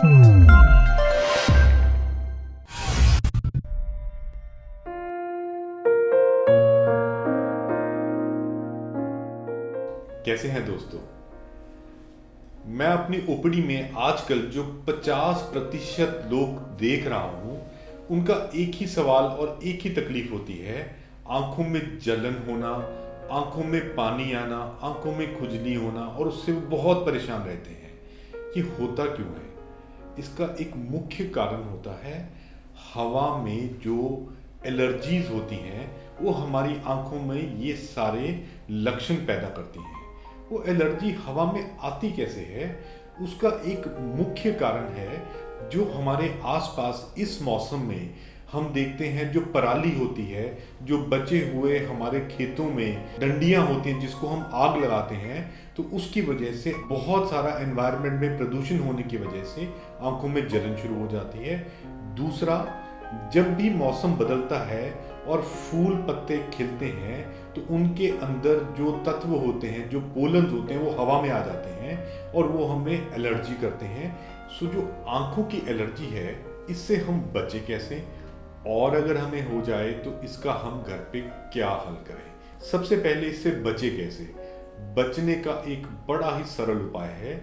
कैसे हैं दोस्तों। मैं अपनी ओपीडी में आजकल जो 50% लोग देख रहा हूं, उनका एक ही सवाल और एक ही तकलीफ होती है। आंखों में जलन होना, आंखों में पानी आना, आंखों में खुजली होना, और उससे वो बहुत परेशान रहते हैं। ये होता क्यों है? इसका एक मुख्य कारण होता है हवा में जो एलर्जीज होती हैं, वो हमारी आंखों में ये सारे लक्षण पैदा करती हैं। वो एलर्जी हवा में आती कैसे है? उसका एक मुख्य कारण है जो हमारे आसपास इस मौसम में हम देखते हैं, जो पराली होती है, जो बचे हुए हमारे खेतों में डंडियां होती हैं जिसको हम आग लगाते हैं, तो उसकी वजह से बहुत सारा एनवायरनमेंट में प्रदूषण होने की वजह से आंखों में जलन शुरू हो जाती है। दूसरा, जब भी मौसम बदलता है और फूल पत्ते खिलते हैं, तो उनके अंदर जो तत्व होते हैं, जो पोलन होते हैं, वो हवा में आ जाते हैं और वो हमें एलर्जी करते हैं। सो जो आंखों की एलर्जी है, इससे हम बचे कैसे, और अगर हमें हो जाए तो इसका हम घर पे क्या हल करें? सबसे पहले इससे बचे कैसे? बचने का एक बड़ा ही सरल उपाय है।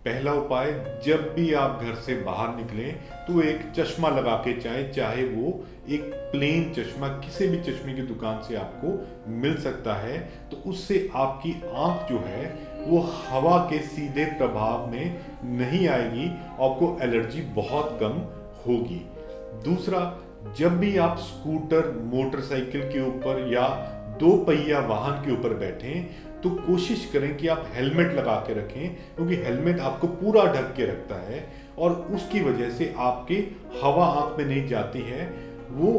पहला उपाय, जब भी आप घर से बाहर निकलें तो एक चश्मा लगा के चाहे वो एक प्लेन चश्मा किसी भी चश्मे की दुकान से आपको मिल सकता है, तो उससे आपकी आंख जो है वो हवा के सीधे प्रभाव में नहीं आएगी, आपको एलर्जी बहुत कम होगी। दूसरा, जब भी आप स्कूटर, मोटरसाइकिल के ऊपर या 2 पहिया वाहन के ऊपर बैठें, तो कोशिश करें कि आप हेलमेट लगा के रखें, क्योंकि हेलमेट आपको पूरा ढक के रखता है और उसकी वजह से आपके हवा आंख में नहीं जाती है। वो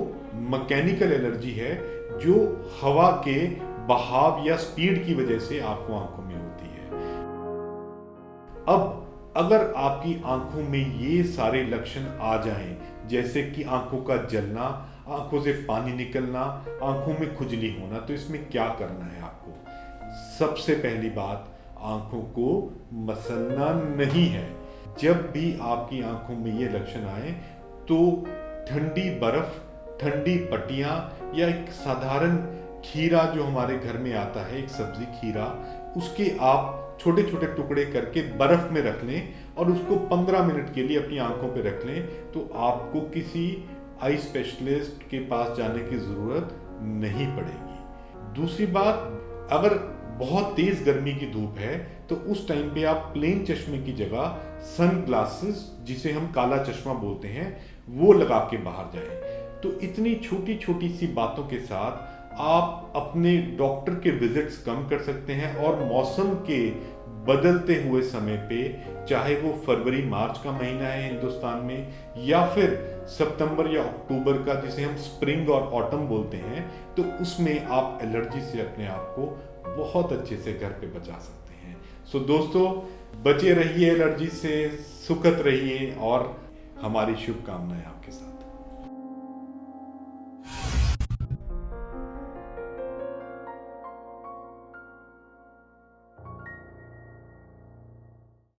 मैकेनिकल एलर्जी है जो हवा के बहाव या स्पीड की वजह से आपको आंखों में होती है। अब अगर आपकी आंखों में ये सारे लक्षण आ जाएं, जैसे कि आंखों का जलना, आंखों से पानी निकलना, आंखों में खुजली होना, तो इसमें क्या करना है आपको? सबसे पहली बात, आंखों को मसलना नहीं है। जब भी आपकी आंखों में ये लक्षण आए तो ठंडी बर्फ, ठंडी पट्टियां या एक साधारण खीरा जो हमारे घर में आता है, एक सब्जी खीरा, उसके आप छोटे छोटे टुकड़े करके बर्फ में रख लें और उसको 15 मिनट के लिए अपनी आंखों पे रख लें, तो आपको किसी आई स्पेशलिस्ट के पास जाने की जरूरत नहीं पड़ेगी। दूसरी बात, अगर बहुत तेज गर्मी की धूप है तो उस टाइम पे आप प्लेन चश्मे की जगह सन ग्लासेस, जिसे हम काला चश्मा बोलते हैं, वो लगा के बाहर जाएं। तो इतनी छोटी छोटी सी बातों के साथ आप अपने डॉक्टर के विजिट्स कम कर सकते हैं और मौसम के बदलते हुए समय पे, चाहे वो फरवरी मार्च का महीना है हिंदुस्तान में, या फिर सितंबर या अक्टूबर का, जिसे हम स्प्रिंग और ऑटम बोलते हैं, तो उसमें आप एलर्जी से अपने आप को बहुत अच्छे से घर पे बचा सकते हैं। सो दोस्तों, बचे रहिए एलर्जी से, सुखद रहिए, और हमारी शुभकामनाएं आपके साथ।